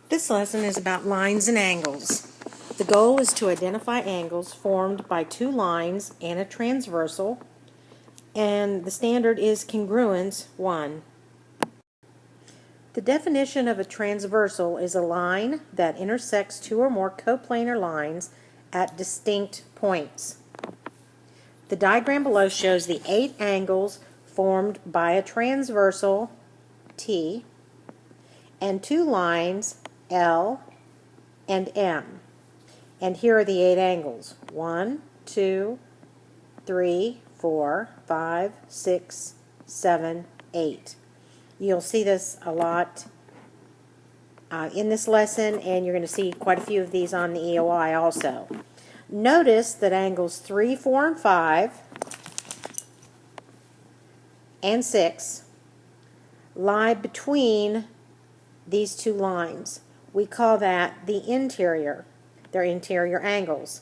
This lesson is about lines and angles. The goal is to identify angles formed by two lines and a transversal, and the standard is congruence 1. The definition of a transversal is a line that intersects two or more coplanar lines at distinct points. The diagram below shows the 8 angles formed by a transversal T and two lines L and M. And here are the 8 angles. 1, 2, 3, 4, 5, 6, 7, 8. You'll see this a lot in this lesson, and you're going to see quite a few of these on the EOI also. Notice that angles 3, 4, and 5 and 6 lie between these two lines. We call that the interior. They're interior angles.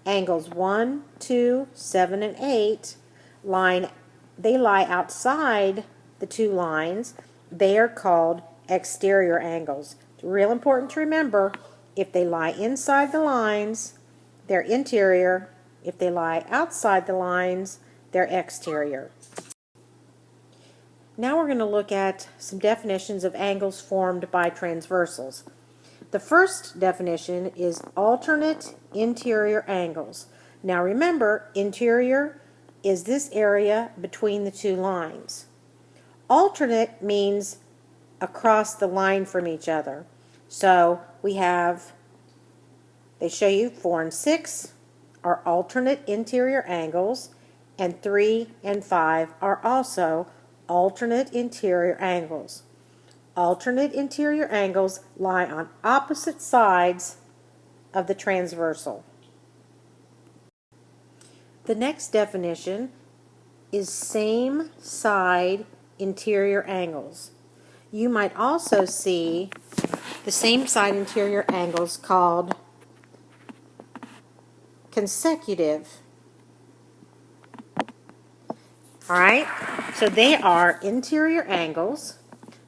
Angles 1, 2, 7, and 8 lie outside the two lines. They are called exterior angles. It's real important to remember, if they lie inside the lines, they're interior. If they lie outside the lines, they're exterior. Now we're going to look at some definitions of angles formed by transversals. The first definition is alternate interior angles. Now remember, interior is this area between the two lines. Alternate means across the line from each other. So we have, they show you 4 and 6 are alternate interior angles, and 3 and 5 are also alternate interior angles. Alternate interior angles lie on opposite sides of the transversal. The next definition is same side interior angles. You might also see the same side interior angles called consecutive. Alright, so they are interior angles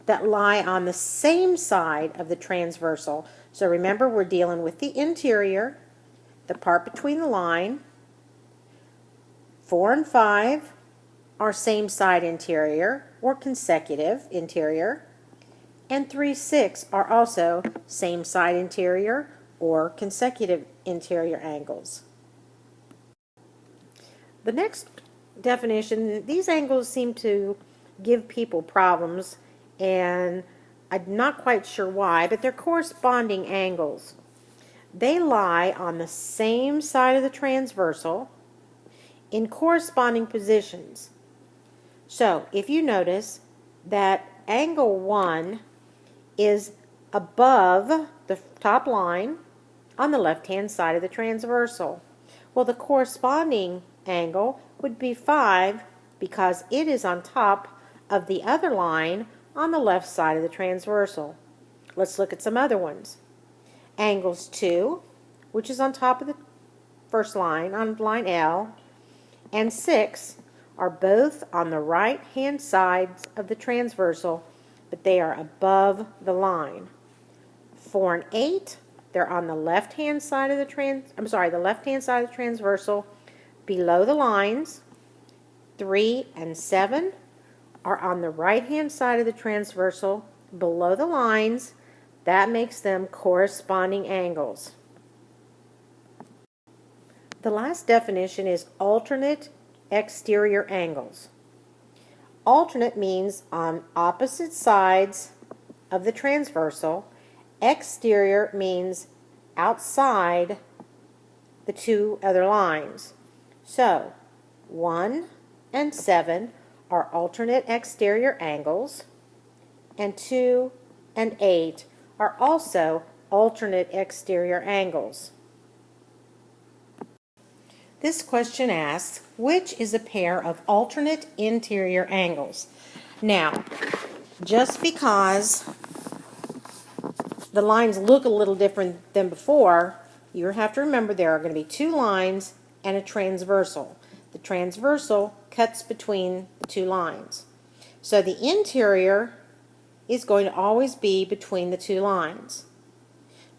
that lie on the same side of the transversal. So remember, we're dealing with the interior, the part between the line. 4 and 5 are same side interior or consecutive interior. And 3, 6 are also same side interior or consecutive interior angles. The next definition, these angles seem to give people problems, and I'm not quite sure why, but they're corresponding angles. They lie on the same side of the transversal in corresponding positions. So if you notice that angle 1 is above the top line on the left-hand side of the transversal, well, the corresponding angle would be 5 because it is on top of the other line on the left side of the transversal. Let's look at some other ones. Angles 2, which is on top of the first line, on line L, and 6 are both on the right-hand sides of the transversal, but they are above the line. 4 and 8, they're on the left-hand side of the left-hand side of the transversal, below the lines. 3 and 7 are on the right-hand side of the transversal, below the lines. That makes them corresponding angles. The last definition is alternate exterior angles. Alternate means on opposite sides of the transversal. Exterior means outside the two other lines. So 1 and 7 are alternate exterior angles, and 2 and 8 are also alternate exterior angles. This question asks, which is a pair of alternate interior angles? Now, just because the lines look a little different than before, you have to remember there are going to be two lines and a transversal. The transversal cuts between the two lines. So the interior is going to always be between the two lines.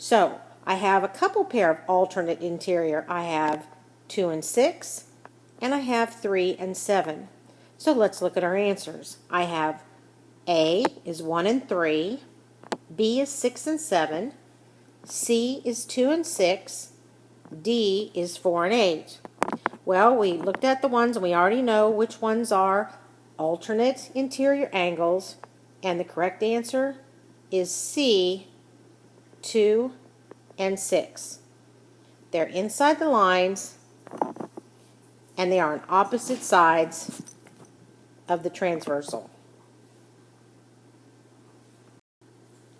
So I have a couple pair of alternate interior. I have 2 and 6, and I have 3 and 7. So let's look at our answers. I have A is 1 and 3, B is 6 and 7, C is 2 and 6, D is 4 and 8. Well, we looked at the ones and we already know which ones are alternate interior angles, and the correct answer is C, 2 and 6. They're inside the lines and they are on opposite sides of the transversal.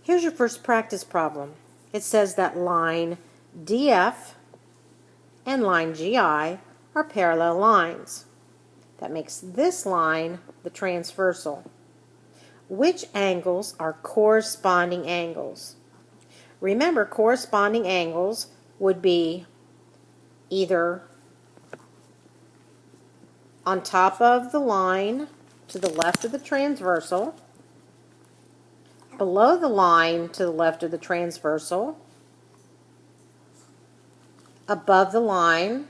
Here's your first practice problem. It says that line DF and line GI are parallel lines. That makes this line the transversal. Which angles are corresponding angles? Remember, corresponding angles would be either on top of the line to the left of the transversal, below the line to the left of the transversal, above the line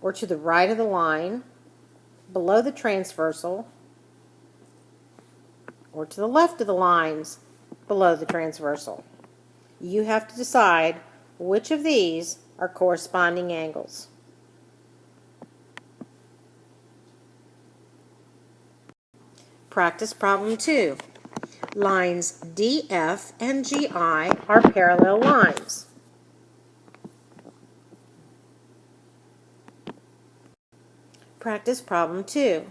or to the right of the line, below the transversal, or to the left of the lines below the transversal. You have to decide which of these are corresponding angles. Practice problem 2. Lines DF and GI are parallel lines. Practice problem 2.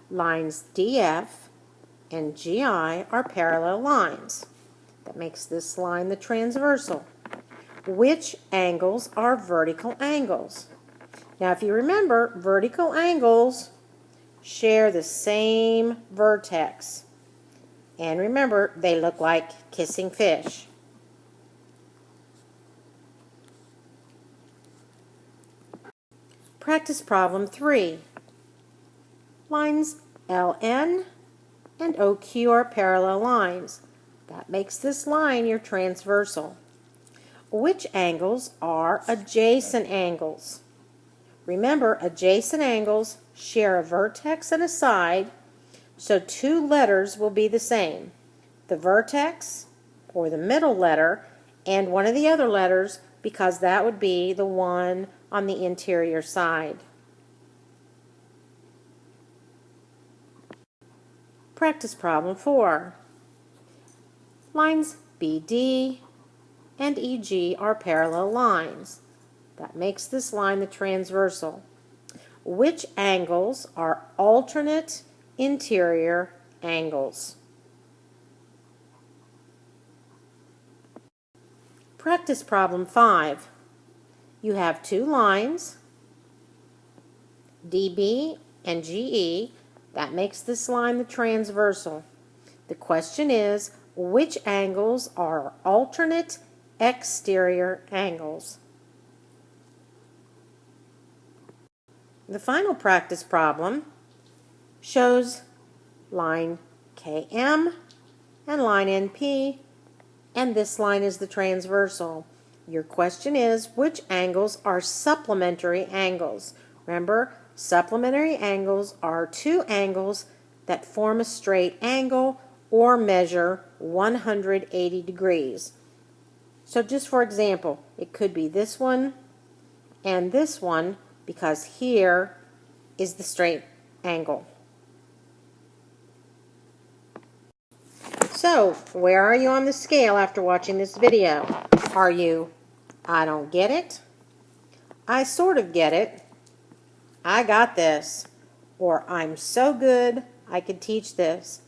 Lines DF and GI are parallel lines. That makes this line the transversal. Which angles are vertical angles? Now, if you remember, vertical angles share the same vertex. And remember, they look like kissing fish. Practice problem 3. Lines LN and OQ are parallel lines. That makes this line your transversal. Which angles are adjacent angles? Remember, adjacent angles share a vertex and a side, so two letters will be the same. The vertex, or the middle letter, and one of the other letters, because that would be the one on the interior side. Practice problem 4. Lines BD and EG are parallel lines. That makes this line the transversal. Which angles are alternate interior angles? Practice problem 5. You have two lines, DB and GE. That makes this line the transversal. The question is, which angles are alternate exterior angles? The final practice problem shows line KM and line NP, and this line is the transversal. Your question is, which angles are supplementary angles? Remember, supplementary angles are two angles that form a straight angle or measure 180 degrees. So just for example, it could be this one and this one, because here is the straight angle. So, where are you on the scale after watching this video? Are you, I don't get it, I sort of get it, I got this, or I'm so good I could teach this?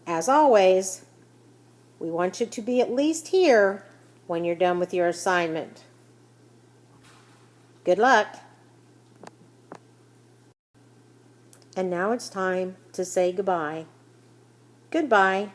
As always, we want you to be at least here when you're done with your assignment. Good luck. And now it's time to say goodbye. Goodbye.